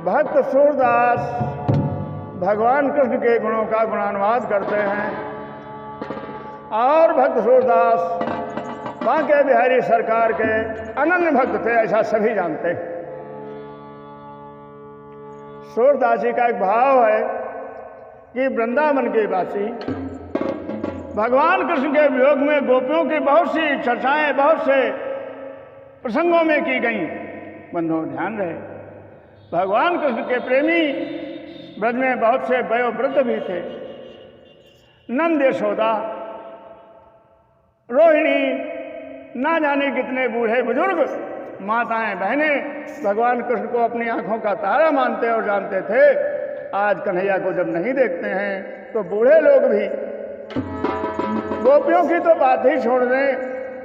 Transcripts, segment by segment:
भक्त सूरदास भगवान कृष्ण के गुणों का गुणानुवाद करते हैं और भक्त सूरदास बांके बिहारी सरकार के अनन्य भक्त थे, ऐसा सभी जानते हैं। सूरदास जी का एक भाव है कि वृंदावन के वासी भगवान कृष्ण के वियोग में गोपियों की बहुत सी चर्चाएं बहुत से प्रसंगों में की गई। बंधुओं ध्यान रहे, भगवान कृष्ण के प्रेमी ब्रज में बहुत से वयोवृद्ध भी थे। नंद यशोदा, रोहिणी, ना जाने कितने बूढ़े बुजुर्ग, माताएं बहनें भगवान कृष्ण को अपनी आंखों का तारा मानते और जानते थे। आज कन्हैया को जब नहीं देखते हैं तो बूढ़े लोग भी, गोपियों की तो बात ही छोड़ दें,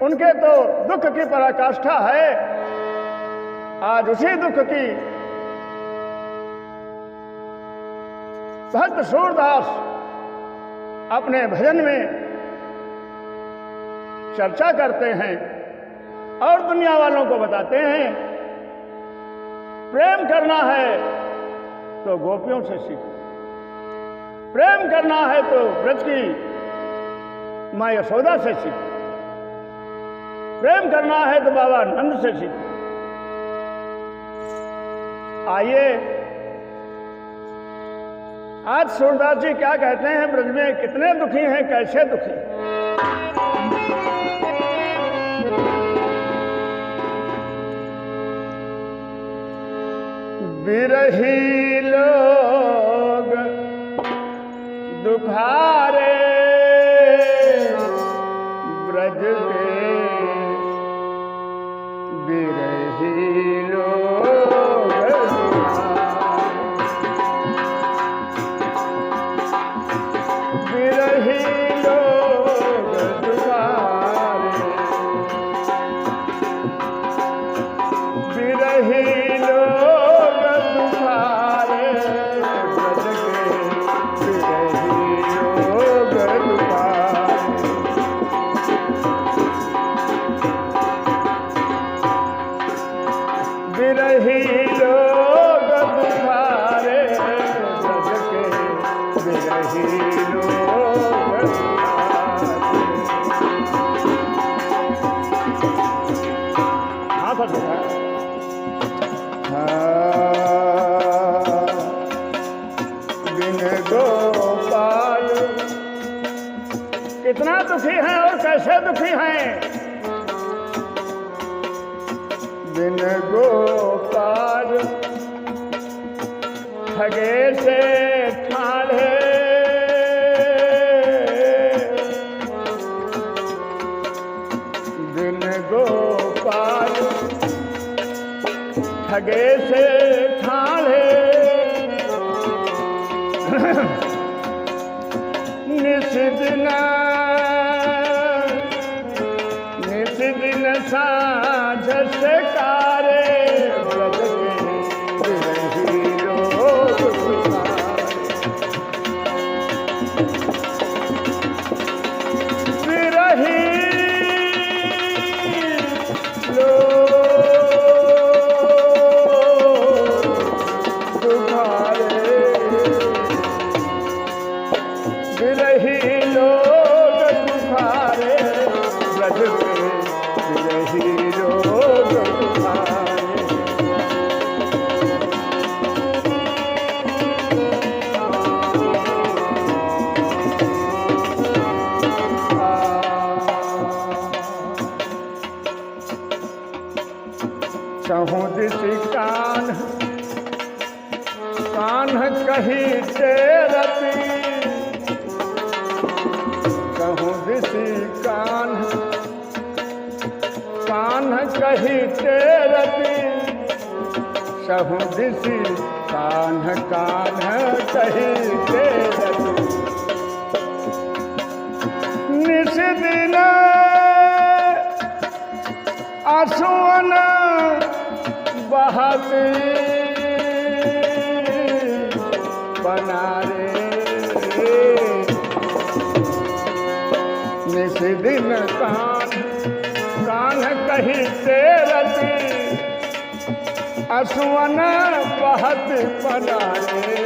उनके तो दुख की पराकाष्ठा है। आज उसी दुख की भक्त सूरदास अपने भजन में चर्चा करते हैं और दुनिया वालों को बताते हैं, प्रेम करना है तो गोपियों से सीखो, प्रेम करना है तो ब्रज की मां यशोदा से सीखो, प्रेम करना है तो बाबा नंद से सीखो। आइए आज सूरदास जी क्या कहते हैं, ब्रज में कितने दुखी हैं, कैसे दुखी। बिरही लोग दुखारे ब्रज के, बिरही लोग बिरही लोग दुखारे, बिरही लोग दुखारे ब्रज के, बिरही लोग दुखारे। बिरही लोग दुखारे ब्रज के, बिरही लोग दुखारे। हाथ उठाया। बिन गोपाल कितना दुखी हैं और कैसे दुखी हैं। बिन गोपाल ठगे से ठाढ़े, बिन गोपाल ठगे से ठाढ़े, निस दिन साँझ से कारे ब्रज के, बिरही लोग दुखारे। बिरही लोग दुखारे, बिरही लोग दुखारे ब्रज के, बिरही लोग दुखारे। चहु दिशि कान कही तेरती, कहूँ दिशि कान कही तेरती, सहु दिशि कान कही तेरती। निस दिन आंसुअन बहाती, बनारे निस दिन कान कही तेरती, असुवन बहत पलारे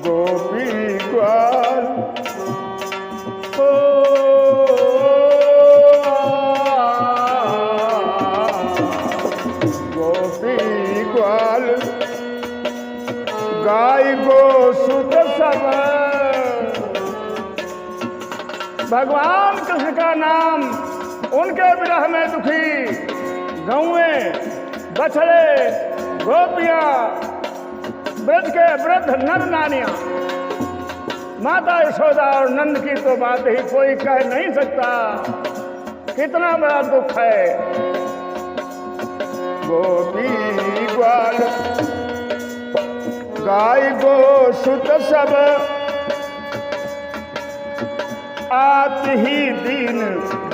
गोपी ग्वाल ओ गोपी ग्वाल गाय गो सुत सब भगवान कृष्ण का नाम उनके विरह में दुखी गौएं बछड़े गोपियां ब्रज के वृद्ध नर नानियां माता यशोदा और नंद की तो बात ही कोई कह नहीं सकता। कितना बड़ा दुख है। गोपी ग्वाल गाय गो सुत सब आत ही दीन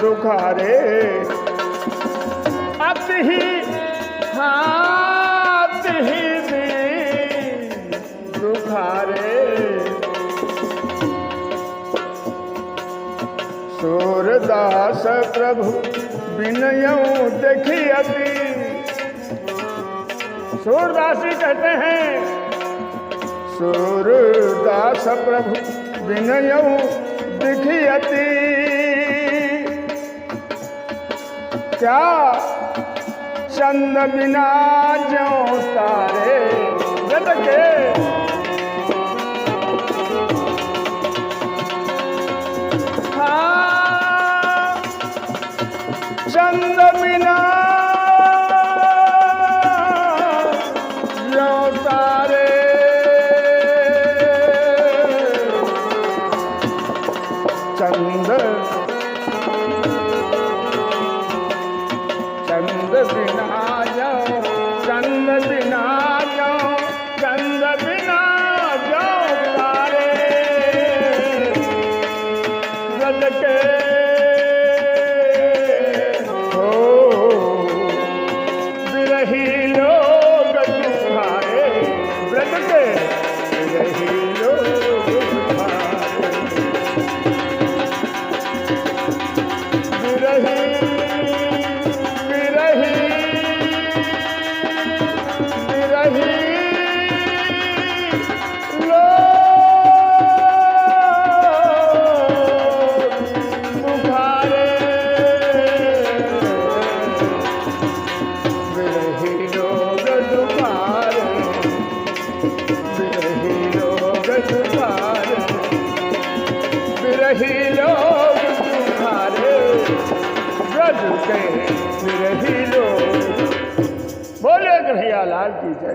दुखारे आत ही दीन दुखारे सूरदास प्रभु विनयऊ देखियति सूरदासी कहते हैं सूरदास प्रभु विनयऊ देखियति क्या चंद बिना जो तारे जग के हाँ चंद बिना जो तारे चंद बिना जाओ चंद बिना जाओ चंद बिना जाओ तारे ब्रज के हो बिरही लोग तुम्हारे ब्रज के बिरही लोग तुम्हारे बिरही लोग तुम्हारे ब्रज के बिरही लोग। बोले कन्हैया लाल की जय।